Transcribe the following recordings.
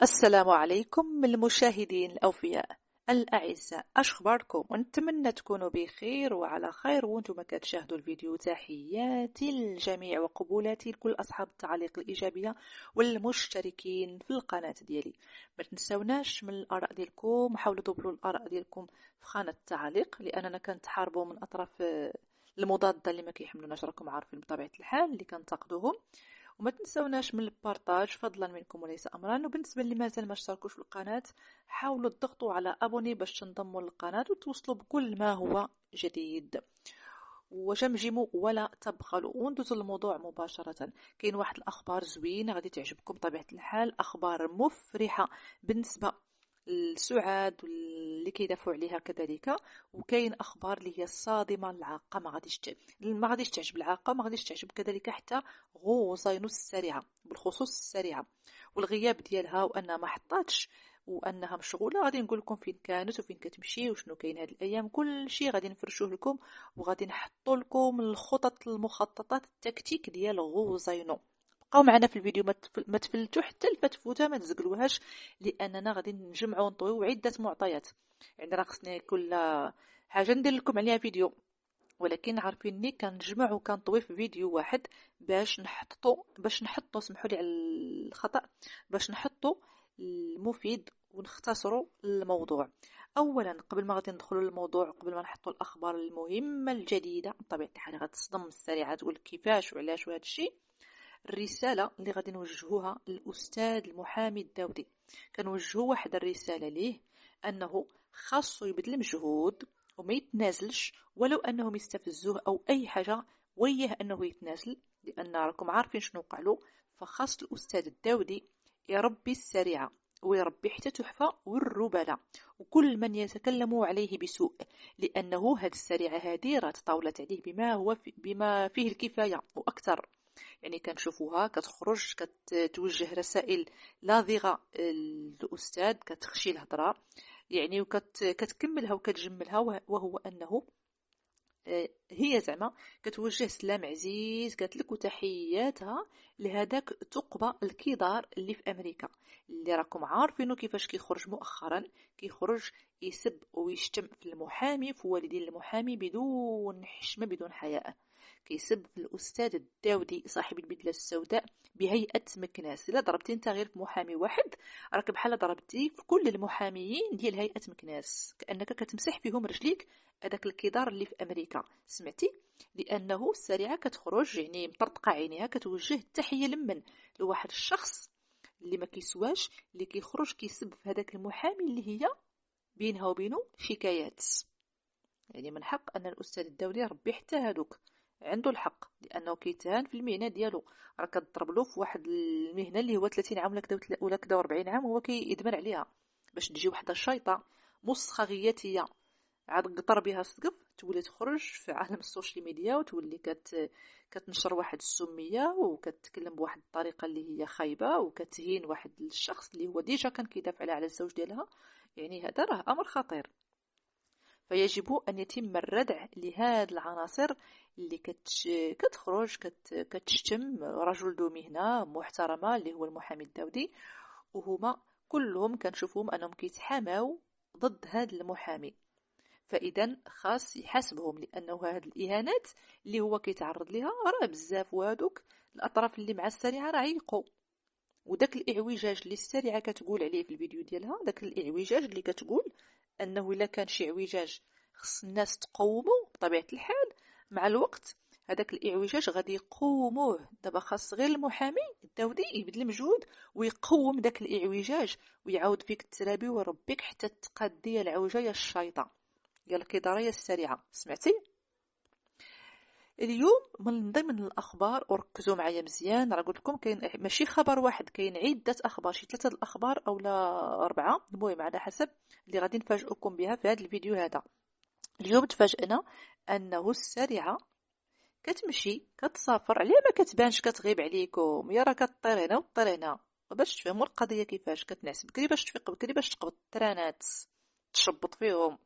السلام عليكم المشاهدين الأوفياء الأعزاء، أخباركم؟ ونتمنى تكونوا بخير وعلى خير وانتم كتشاهدوا الفيديو. تحياتي للجميع وقبولاتي لكل أصحاب التعليق الإيجابية والمشتركين في القناة ديالي. ما تنسوناش من الآراء ديالكم، حاولوا تضبلوا الآراء ديالكم في خانة التعليق، لأننا كنتحاربوا من أطراف المضادة اللي ما كيحملوناش، راكم عارفين بطبيعة الحال اللي كنتقدوهم. وما تنسوناش من البارطاج فضلا منكم وليس امرا. وبالنسبه اللي مازال ما اشتركوش في القناه، حاولوا تضغطوا على ابوني باش تنضموا للقناه وتوصلوا بكل ما هو جديد. وجمجموا ولا تبخلوا وندوزوا الموضوع مباشره. كاين واحد الاخبار زوينه غادي تعجبكم بطبيعه الحال، اخبار مفرحه بالنسبه السعاد واللي كيدافعوا عليها كذلك. وكاين اخبار اللي هي الصادمه العاقه، ما غاديش تعجب العاقه، ما غاديش تعجب كذلك حتى غوصينوس السريعه، بالخصوص السريعه والغياب ديالها وانها ما حطاتش وانها مشغوله. غادي نقول لكم فين كانت وفين كتمشي وشنو كاين هاد الايام، كل شيء غادي نفرشوه لكم وغادي نحطوا لكم الخطط المخططات التكتيك ديال غوزينو. بقاو معنا في الفيديو، ما تفلتوا حتى الفتفوته، ما تزقلوهاش، لاننا غادي نجمعوا ونطويو عده معطيات. يعني راه خصني كل حاجه ندير لكم عليها فيديو، ولكن عارفيني كنجمع وكنطوي في فيديو واحد باش نحطو سمحوا لي على الخطأ، باش نحطو المفيد ونختصروا الموضوع. اولا قبل ما غادي ندخلوا للموضوع، قبل ما نحطوا الاخبار المهمه الجديده بطبيعه الحال غتصدم السريعه تقول كيفاش وعلاش وهذا الشيء. الرساله اللي غادي نوجهوها للاستاذ المحامي الداودي، كنوجهوا واحد الرساله ليه انه خاصو يبذل مجهود وما يتنازلش، ولو انهم يستفزوه او اي حاجه ويه انه يتنازل، لان راكم عارفين شنو قالوا. فخاص الاستاذ الداودي يربي السريعه ويربي حتى تحفه والربله وكل من يتكلم عليه بسوء، لانه هذه السريعه هذه راه تطاولت عليه بما فيه الكفايه واكثر. يعني كنشوفوها كتخرج كتوجه رسائل لاذعة للأستاذ، كتخشي الهضرة يعني، وكتكملها وكتجملها، وهو أنه هي زعما كتوجه سلام عزيز قالت لك وتحياتها لهداك ثقبة الكدار اللي في أمريكا، اللي راكم عارفينه كيفاش كيخرج مؤخرا، كيخرج يسب ويشتم في المحامي، في والدين المحامي بدون حشمة بدون حياء. كيسب في الأستاذ الداودي صاحب البدلة السوداء بهيئة مكناس. إلا ضربتي انت غير في محامي واحد، راك بحال ضربتي في كل المحاميين ديال هيئة مكناس، كأنك كتمسح فيهم رجليك. هذاك الكدار اللي في أمريكا سمعتي؟ لأنه السريعة كتخرج يعني مطرطقة عينيها كتوجه التحية لمن لواحد الشخص اللي ما كيسواش، اللي كيخرج كيسب في هذاك المحامي اللي هي بينها وبينه حكايات. يعني من حق أن الأستاذ الدولي ربي حتى هادوك عنده الحق، لأنه كيتهان في المهنة ديالو. راه كتضرب له في واحد المهنة اللي هو 30 عام ولا كدا 40 عام هو كيدمر عليها، باش تجي وحده الشيطة مصخغياتية عاد قطر بها السقف تولي تخرج في عالم السوشيال ميديا وتولي كتنشر واحد السمية وكتكلم بواحد الطريقة اللي هي خايبة وكتهين واحد الشخص اللي هو ديجا كان كيدافع على الزوج ديالها. يعني هذا راه أمر خطير. فيجب أن يتم الردع لهذه العناصر اللي كتخرج كتشتم رجل ذو مهنة محترمة اللي هو المحامي الداودي، وهما كلهم كنشوفهم أنهم كيتحاموا ضد هذا المحامي. فإذا خاص يحاسبهم، لأنه هذه الإهانات اللي هو كيتعرض لها راه بزاف، وهذوك الأطراف اللي مع السريعة راه عيقوا. وداك الاعوجاج اللي السريعه كتقول عليه في الفيديو ديالها، داك الاعوجاج اللي كتقول انه الا كان شي اعوجاج خص الناس تقوموا بطبيعه الحال مع الوقت، هذاك الاعوجاج غادي يقوموه. دابا خاص غير المحامي الداودي يبذل مجهود ويقوم داك الاعوجاج ويعاود فيك الترابي وربك حتى تقادي العوجه يا الشيطه يا الكداريه السريعه. سمعتي؟ اليوم من ضمن الاخبار، وركزوا معايا مزيان، راه قلت لكم كاين ماشي خبر واحد، كاين عده اخبار، شي ثلاثه الاخبار اولا اربعه، المهم على حسب اللي غادي نفاجئكم بها في هذا الفيديو هذا. اليوم تفاجئنا انه السريعه كتمشي كتسافر، على ما كتبانش كتغيب عليكم، يا راه كطير هنا وطير هنا. باش تفهموا القضيه كيفاش كتنعس بكري باش تفيق بكري باش تقبض الترانات تشبط فيهم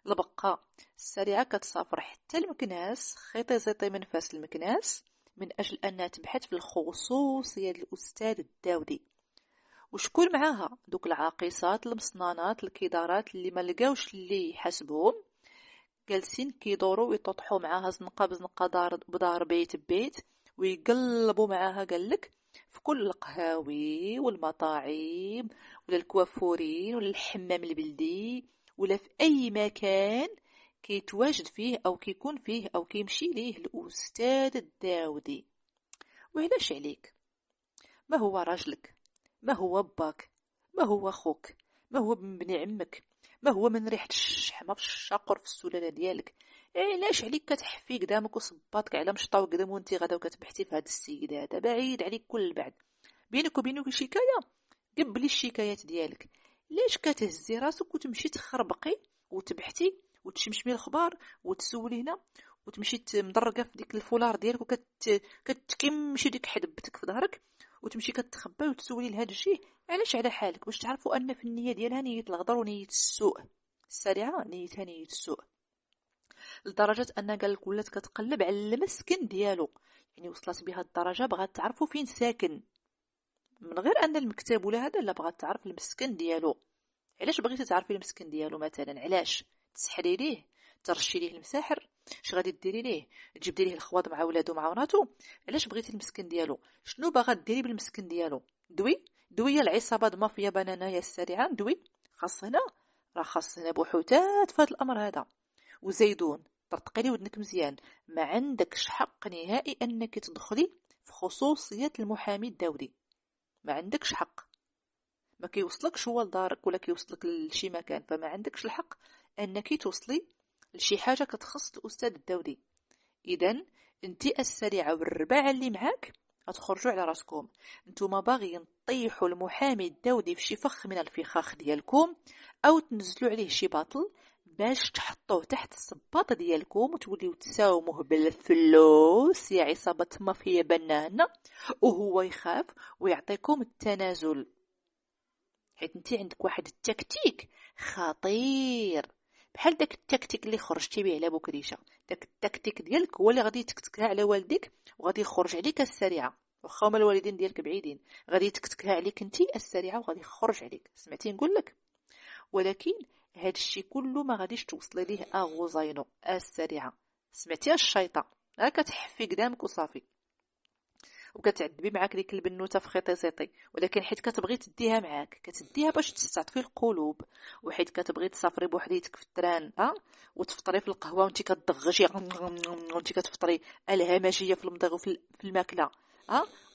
البقاء. السريعة كتسافر حتى لمكناس، خيطي زيطي من فاس المكناس، من أجل أنها تبحث في الخصوصية للأستاذ الداودي. وشكون معاها؟ دوك العاقصات المصنانات الكدارات اللي ما لقاوش اللي يحاسبهم، جالسين كيدوروا ويطوطحوا معاها زنقه بزنقه، دار بدار بيت ببيت، ويقلبوا معاها قالك في كل القهاوي والمطاعم ولا الكوافورين ولا الحمام البلدي ولا في اي مكان كيتواجد فيه او كيكون فيه او كيمشي ليه الاستاذ الداودي. وعلاش عليك؟ ما هو راجلك؟ ما هو باك؟ ما هو خوك؟ ما هو بن عمك؟ ما هو من ريحة الشحمة في الشاقر في السلالة ديالك؟ علاش عليك كتحفي قدامك وصباطك على مشطاو قدام وانتي غدا وكتبحثي في هاد السيد هذا؟ بعيد عليك كل البعد. بينك وبينك شكاية؟ قبلي الشكايات ديالك. ليش كتهزي راسك وتمشي تخربقي وتبحثي وتشمشمي الخبار وتسولي هنا وتمشي مدرقه في ديك الفولار ديالك كتكمشي ديك حدبتك في ظهرك وتمشي كتخبى وتسولي لهاد الشيء؟ علاش على حالك؟ باش تعرفوا ان في النيه ديالها نيه الغدر ونيه السوء السريعه، نيتها نيه السوء، لدرجه ان قال لك ولات كتقلب على المسكن ديالو. يعني وصلت بها الدرجه بغات تعرفوا فين ساكن، من غير ان المكتب ولا هذا، لا بغات تعرف المسكن ديالو. علاش بغيتي تعرفي المسكن ديالو مثلا؟ علاش تسحري ليه؟ ترشي ليه المساحر؟ اش غادي ديري ليه؟ تجبدي ليه الخواض مع ولادو مع وراتو؟ علاش بغيتي المسكن ديالو؟ شنو باغا ديري بالمسكن ديالو؟ دوي العصابه مافيا بنانايا السريعه دوي. خاص هنا، راه خاص هنا بحوثات في هذا الامر هذا. وزيدون، طرطقي لي ودنك مزيان، ما عندكش حق نهائي انك تدخلي في خصوصيه المحامي الدولي، ما عندكش حق. ما كيوصلكش هو لدارك ولا كيوصلك لشي مكان، فما عندكش الحق انك توصلي لشي حاجه كتخص الاستاذ الدولي. اذا انت السريعه والرباعه اللي معاك غتخرجوا على راسكم. نتوما باغيين طيحوا المحامي الدولي في شي فخ من الفخاخ ديالكم، او تنزلوا عليه شي باطل باش تحطوه تحت الصباط ديالكم وتوليو تساوموه بالفلوس يا عصابه مافيا بنانه، وهو يخاف ويعطيكم التنازل. حيت انتي عندك واحد التكتيك خطير، بحال داك التكتيك اللي خرجتي به على بوكريشه. داك التكتيك ديالك هو اللي غادي تكتكها على والديك وغادي يخرج عليك السريعه، واخا هما الوالدين ديالك بعيدين، غادي تكتكها عليك انتي السريعه وغادي يخرج عليك. سمعتي نقول لك؟ ولكن هاد الشيء كله ما غاديش توصلي ليه اغوزاينو السريعه. سمعتي الشيطان؟ ها كتحفي قدامك وصافي، وكتعذبي معاك ديك البنوته في خيطي زيطي، ولكن حيت كتبغي تديها معاك كتديها باش تستعطفي القلوب، وحيت كتبغي تسافري بوحديتك في التران وتفطري في القهوه وانت كتضغجي وانت كتفطري الهمجيه في المضغ وفي الماكله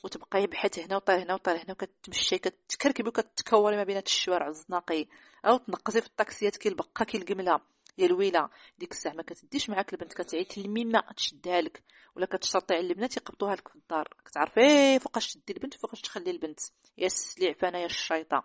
وتبقاي بحث هنا وطير هنا وطير هنا وكتمشي كتكركبي وكتكوري ما بين الشوارع الزناقي او تنقزي في الطاكسيات كي البقه كي القمله. يا الويله، ديك الساعه ما كتديش معاك البنت، كتعيط الميمه تشدها لك، ولا كتشرطي على البنات يقبطوها لك في الدار، كتعرفي فوقاش تدي البنت وفوقاش تخلي البنت. يا السليعفانه يا الشيطه،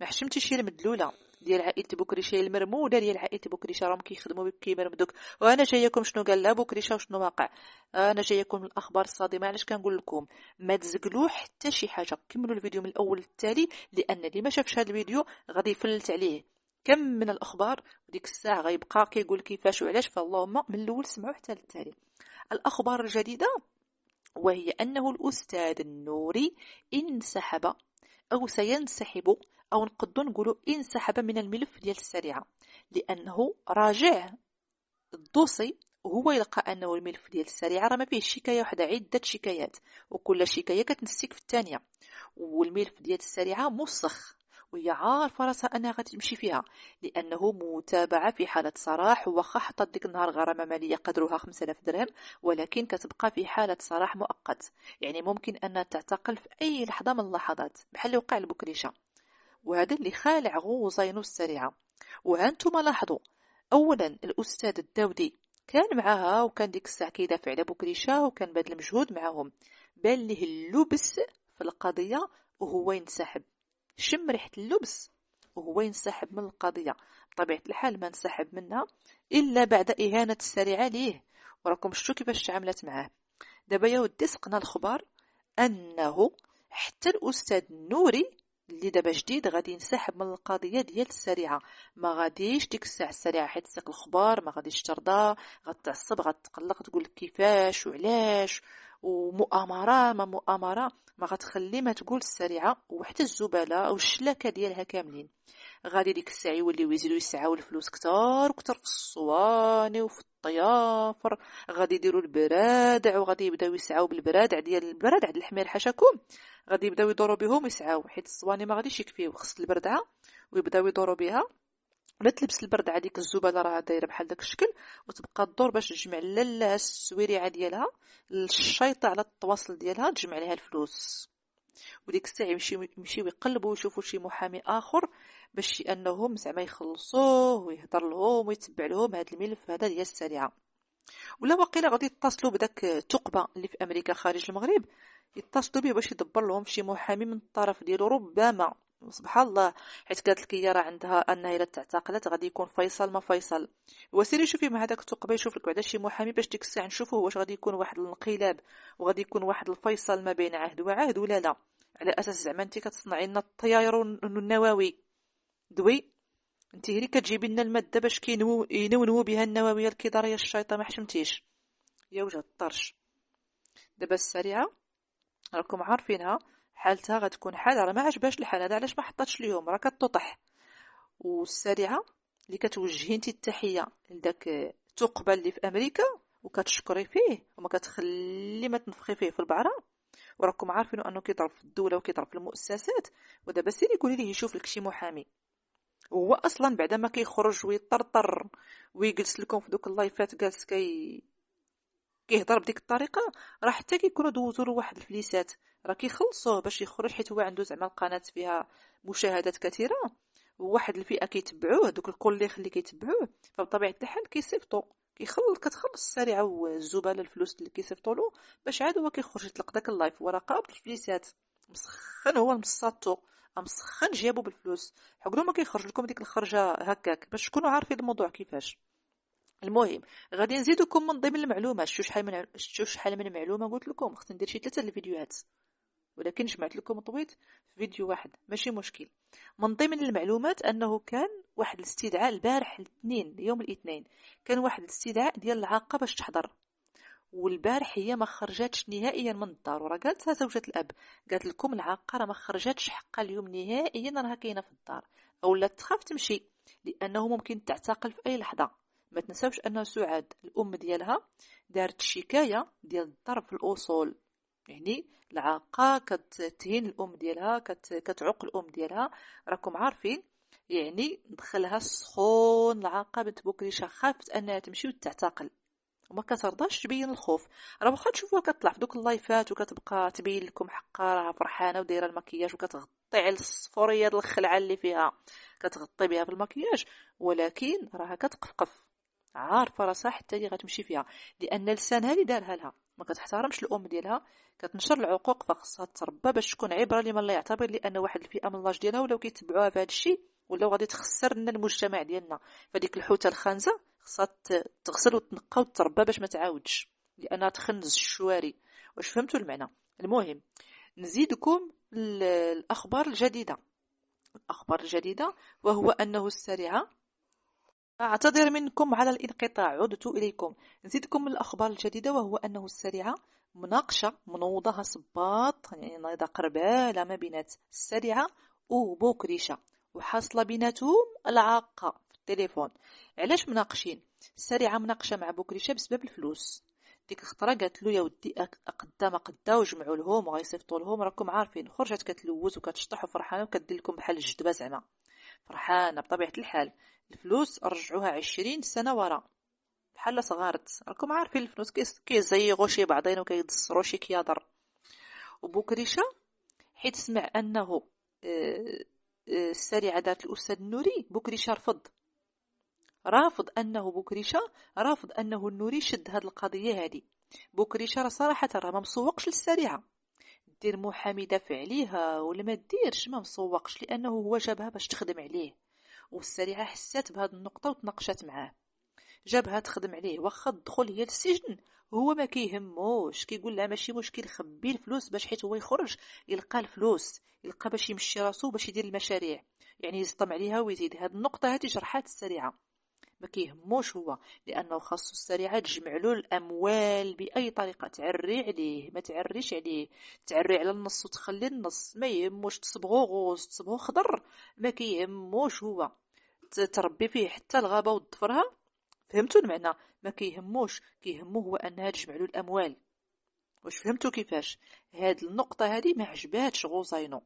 ما حشمتيش شي المدلوله ديال عائله بوكريشه المرموده ديال عائله بوكريشه، راهم كيخدموا كيمرمدوك. وانا جايكم شنو قال لها بوكريشه وشنو واقع. انا جايكم الاخبار الصادمه. علاش كنقول لكم ما تزقلوا حتى شي حاجه؟ كملوا الفيديو من الاول للتالي، لان اللي ما شافش هذا الفيديو غادي يفلت عليه كم من الاخبار، وديك الساعه غيبقى كيقول كيفاش وعلاش. فاللهم من الاول سمعوا حتى للتالي. الاخبار الجديده وهي انه الاستاذ النوري انسحب أو سينسحب، أو نقدر نقولوا انسحب من الملف ديال السريعة، لأنه راجع الدوسي وهو يلقى أنه الملف ديال السريعة راه ما فيه شكاية واحدة، عدة شكايات، وكل شكاية كتنسيك في الثانية، والملف ديال السريعة مسخ وهي عارفة راسها أنها غتمشي فيها، لأنه متابعة في حالة سراح. وخا حطت ديك النهار غرامة مالية قدرها 5000 درهم، ولكن كتبقى في حالة سراح مؤقت، يعني ممكن أنها تعتقل في أي لحظة من اللحظات بحال اللي وقع لبكريشة. وهذا اللي خالع غوزينو السريعة. وهانتوما لاحظوا، أولا الأستاذ الداودي كان معها وكان ديك الساعة كيدافع على بكريشة وكان باذل مجهود معاهم، بان ليه اللبس في القضية وهو ينسحب. شم ريحة اللبس وهو ينسحب من القضية. بطبيعة الحال ما انسحب منها إلا بعد إهانة السريعة ليه، وراكم شفتوا كيفاش تعاملت معاه. دابا يا ودي سقنا الخبر أنه حتى الأستاذ النوري اللي دابا جديد غادي ينسحب من القضيه ديال السريعه. ما غاديش ديك الساعه السريعه حيت تسيق الخبر ما غاديش ترضى، غتعصب غتقلق تقول لك كيفاش وعلاش ومؤامرة ما مؤامرة ما غتخلي ما تقول السريعة وحتى الزبالة والشلاكة ديالها كاملين. غادي ديك الساعة يوليو يزيدو يسعاو الفلوس كتار وكتر في الصواني وفي الطيافر. غادي يديروا البرادع وغادي يبداو يسعاو بالبرادع ديال البرادع د الحمير حاشاكم. غادي يبداو يدوروا بهم يسعاو حيت الصواني ما غاديش يكفيو، خص البردعة ويبداو يدوروا بها. ولا تلبس البردعة ديك الزبالة راه دايرة بحال داك الشكل وتبقى تدور باش تجمع لالا السويريعة ديالها الشيطة على التواصل ديالها تجمع لها الفلوس. وديك الساعة يمشيو يقلبوا ويشوفوا شي محامي اخر باش انهم زعما يخلصوه ويهضر لهم ويتبع لهم هذا الملف هذا ديال السريعه. ولا واقيلا غادي يتصلوا بداك تقبه اللي في امريكا خارج المغرب، يتصلوا به باش يدبر لهم شي محامي من الطرف ديالو ربما. سبحان الله، حيت قالت لك هي راه عندها انها الا تعتقلت غادي يكون فيصل ما فيصل. وسيري شوفي مع هذاك التقبه يشوف لك بعدا شي محامي باش ديك الساعه نشوفوا واش غادي يكون واحد الانقلاب وغادي يكون واحد الفيصل ما بين عهد وعهد ولا لا. على اساس زعما انت كتصنعي لنا الطيار والنووي دوي، انت هي اللي كتجيبي لنا الماده باش ينونوا بها النوويه الكظريه الشيطه ما حشمتيش يا وجه الطرش. دابا السريعه راكم عارفينها حالتها غتكون حال راه ما عجباش الحال هذا، علاش ما حطاتش اليوم راه كتطيح. والسريعه اللي كتوجهي انت التحيه لذاك تقبل اللي في امريكا وكتشكري فيه وما كتخلي ما تنفخي فيه في البعره، وراكم عارفين انه كيضرب في الدوله وكيضرب في المؤسسات. ودابا سيري قولي ليه يشوف لك شي محامي. وهو اصلا بعدا ما كيخرج ويطرطر ويجلس لكم في دوك اللايفات جالس كيهضر بديك الطريقه، راه حتى كيكونوا دوزوا له واحد الفليسات راه كيخلصوه باش يخرج، حيت هو عنده زعما القناه فيها مشاهدات كثيره وواحد الفئه كيتبعوه، دوك الكوليخ اللي كيتبعوه فبطبيعه الحال كيصيفطوا كتخلص سريعه والزباله الفلوس اللي كيصيفطوا له باش عاد هو كيخرج يطلق داك اللايف وراه قابض الفليسات مسخن. هو المساطو مسخن جيابو بالفلوس. حقلو ما كيخرج لكم ديك الخرجه هكاك باش تكونوا عارفين الموضوع كيفاش. المهم غادي نزيدكم من ضمن المعلومات. شحال من معلومه قلت لكم، خصني ندير شي 3 الفيديوهات ولكن جمعت لكم طويت في فيديو واحد ماشي مشكل. من ضمن المعلومات انه كان واحد الاستدعاء البارح الاثنين، يوم الاثنين كان واحد الاستدعاء ديال العاقه باش تحضر، والبارح هي ما خرجتش نهائيا من الدار. وراه قالتها زوجة الاب، قالت لكم العاقه راه ما خرجتش حقا اليوم نهائيا، راها كاينه في الدار اولا تخاف تمشي لانه ممكن تعتقل في اي لحظه. ما تنساوش ان سعاد الام ديالها دارت شكايه ديال الضرب في الاصول، يعني العاقه كتهين الام ديالها كتعق الام ديالها. راكم عارفين يعني دخلها السخون. العاقه بنت بكريشه خافت انها تمشي وتعتقل وما كترضاش تبين الخوف. راه واخا تشوفوها كطلع في دوك اللايفات وكتبقى تبين لكم حقا راها فرحانه ودايره المكياج وكتغطي على الصفوريه ديال الخلعه اللي فيها كتغطي بها بالمكياج، ولكن راها كتقفقف عارفه راسها حتى اللي غتمشي فيها لان لسانها اللي دارها لها ما كتحترمش الام ديالها، كتنشر العقوق. فخصها تربى باش تكون عبره لمن لا يعتبر، لان واحد الفئه من اللاج ديالها ولاو كيتبعوها في هذا الشيء ولاو غادي تخسر لنا المجتمع ديالنا. فديك الحوته الخانزه خصها تغسل وتنقى وتربى باش ما تعاودش لانها تخنز الشواري. واش فهمتوا المعنى؟ المهم نزيدكم الاخبار الجديده. الاخبار الجديده وهو انه السريعه أعتذر منكم على الانقطاع، عدت إليكم. نزيدكم من الأخبار الجديدة وهو أنه السريعة مناقشة منوضها صباط يعني نايضة قربالة ما بينات السريعة وبوكريشة، وحاصلة بيناتهم العاقة في التليفون. علاش مناقشين؟ السريعة مناقشة مع بوكريشة بسبب الفلوس. ديك الخطرة قالت له يا ودي قدا ما قدا وجمعوا لهم وغيصيفطوا لهم. راكم عارفين خرجت كتلوز وكتشطح وفرحانة وكدير لكم بحال الجدبة زعما فرحانة بطبيعة الحال. الفلوس رجعوها 20 سنة ورا بحال صغارت. راكم عارفين الفلوس كيزيغوا شي بعضين وكيدسروا شي كيادر. وبوكريشة حيت سمع أنه السريعة دارت الأستاذ النوري، بوكريشة رافض أنه النوري شد هاد القضية هادي. بوكريشة راه صراحة راه ما مسوقش للسريعة دير محامي دافع عليها ولا ما ديرش، ما مسوقش لأنه هو جابها باش تخدم عليه. والسريعة حسات بهذه النقطة وتناقشت معاه، جابها تخدم عليه واخا تدخل هي للسجن هو ما كيهموش، كيقول لها ماشي مشكل خبي الفلوس باش حيت هو يخرج يلقى الفلوس، يلقى باش يمشي راسو باش يدير المشاريع، يعني يزطم عليها ويزيد. هذه النقطة هذه جرحات السريعة ما كيهموش هو، لانه خاصو السريعه تجمع له الاموال باي طريقه، تعري عليه ما تعريش عليه، تعري على النص وتخلي النص، ما يهموش تصبغو غوز تصبغو خضر، ما كيهموش هو، تربي فيه حتى الغابه وتضفرها. فهمتوا المعنى؟ ما كيهموش، كيهمو هو انها تجمع له الاموال. واش فهمتوا كيفاش؟ هاد النقطه هذه ما عجباتش غوزاينو.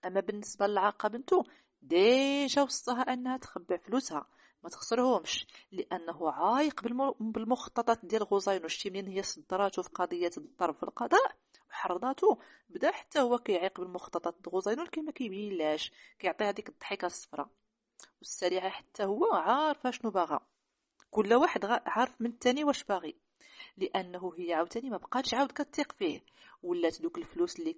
اما بالنسبه للعاقه بنتو، ديجا وصلها انها تخبع فلوسها ما تخسرهمش، لانه عايق بالمخططات ديال غوزاينو. شتي منين هي صدراته في قضيه الضرب في القضاء وحرضاته، بدا حتى هو كيعيق بالمخططات د غوزاينو، لكن ما كيبينلاش، كيعطي هذيك الضحكه الصفراء. والسريعه حتى هو عارفه شنو باغا، كل واحد عارف من الثاني واش باغي، لانه هي عاوتاني ما بقاتش عاود كتثق فيه، ولات دوك الفلوس اللي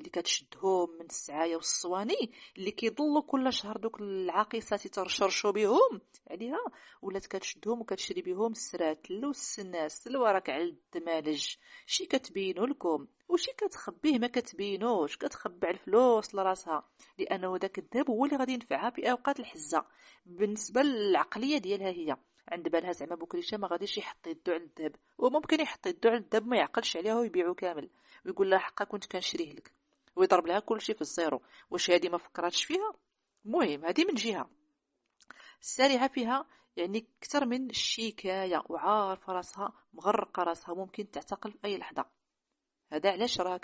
كتشدهم من السعايه والصواني، اللي كيضلوا كل شهر دوك العاقصات يترشرشوا بهم عليها، ولات كتشدهم وكتشري بهم السراتل والسناس الوراك على الدمالج. شي كتبينو لكم وشي كتخبيه ما كتبينوش، كتخبع الفلوس لراسها، لانه داك الذهب هو اللي غادي ينفعها في اوقات الحزه. بالنسبه للعقليه ديالها هي عند بالها زعما بوكريشه ما غاديش يحط يدو على الذهب، وممكن يحط يدو على الذهب ما يعقلش عليها ويبيعو كامل ويقول لها حقا كنت كنشريه لك، ويضرب لها كل شيء في الزيرو. واش هذه ما فكراتش فيها؟ المهم هذه من جهه. السارعه فيها يعني اكثر من الشكايه، وعارفه راسها مغرقه راسها، ممكن تعتقل في اي لحظه. هذا علاش راها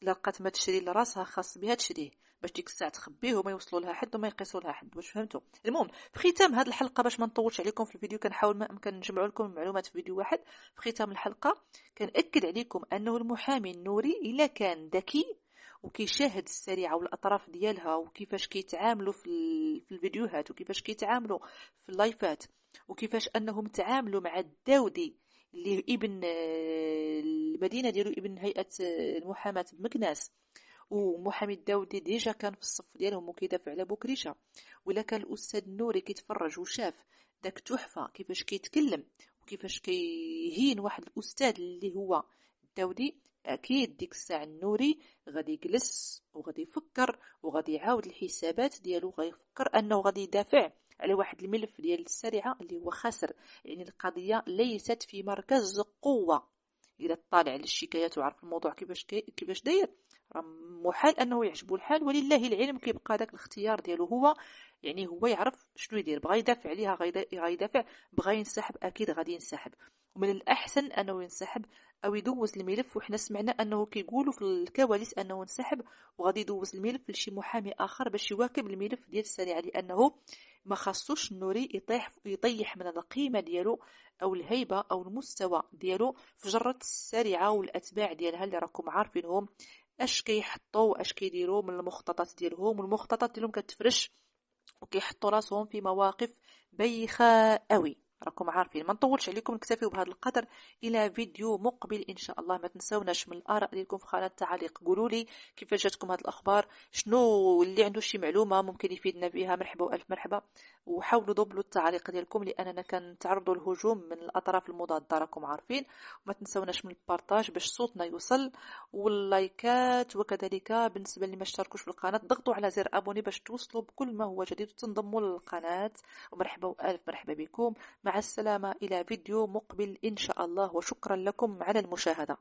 لقات ما تشري لراسها خاص بها تشريه، باش ديك الساعه تخبيه وما يوصلوا لها حد وما يقيسوا لها حد. واش فهمتوا؟ المهم في ختام هذه الحلقه، باش ما نطولش عليكم في الفيديو، كنحاول ما امكن نجمع لكم المعلومات في فيديو واحد. في ختام الحلقه كنأكد عليكم انه المحامي النوري الا كان ذكي وكيشاهد السريعه والاطراف ديالها وكيفاش كيتعاملوا في الفيديوهات، وكيفاش كيتعاملوا في اللايفات، وكيفاش انهم تعاملوا مع الداودي اللي ابن المدينه ديالو، ابن هيئه المحاماه بمكناس، ومحامي الداودي ديجا كان في الصف ديالهم وكيدافع على بوكريشه. ولا كان الاستاذ النوري كيتفرج وشاف داك تحفه كيفاش كيتكلم وكيفاش كيهين واحد الاستاذ اللي هو الداودي، اكيد ديك الساعه النوري غادي يجلس وغادي يفكر وغادي يعاود الحسابات ديالو، غادي يفكر انه غادي يدافع على واحد الملف ديال السريعه اللي هو خاسر. يعني القضيه ليست في مركز قوه. اذا طالع على الشكايات وعرف الموضوع كيفاش داير، راه محال انه يعجبو الحال، ولله العلم كيبقى داك الاختيار ديالو هو. يعني هو يعرف شنو يدير، بغى يدافع عليها غيدافع، بغى ينسحب اكيد غادي ينسحب. ومن الاحسن انه ينسحب او يدوز الملف. وحنا سمعنا انه كيقولوا في الكواليس انه انسحب وغادي يدوز الملف لشي محامي اخر باش يواكب الملف ديال السريعه، لانه ما خاصوش النوري يطيح من القيمه ديالو او الهيبه او المستوى ديالو في جره السريعه والاتباع ديالها اللي راكم عارفينهم اش كيحطوا اش كيديروا من المخططات ديالهم، والمخططات ديالهم كتفرش وكيحطوا راسهم في مواقف بايخه قوي. راكم عارفين. ما نطولش عليكم، نكتفي بهذا القدر. الى فيديو مقبل ان شاء الله. ما تنسوناش من الاراء ديالكم في خانه التعليق، قولوا لي كيف جاتكم هذه الاخبار، شنو اللي عنده شي معلومه ممكن يفيدنا بها، مرحبا والف مرحبا. وحاولوا ضبلوا التعليق ديالكم لاننا كنتعرضوا للهجوم من الاطراف المضاده راكم عارفين. وما تنسوناش من البارطاج باش صوتنا يوصل، واللايكات، وكذلك بالنسبه اللي ما اشتركوش في القناه ضغطوا على زر ابوني باش توصلوا بكل ما هو جديد وتنضموا للقناه. ومرحبا والف مرحبا بكم. مع السلامه الى فيديو مقبل ان شاء الله، وشكرا لكم على المشاهده.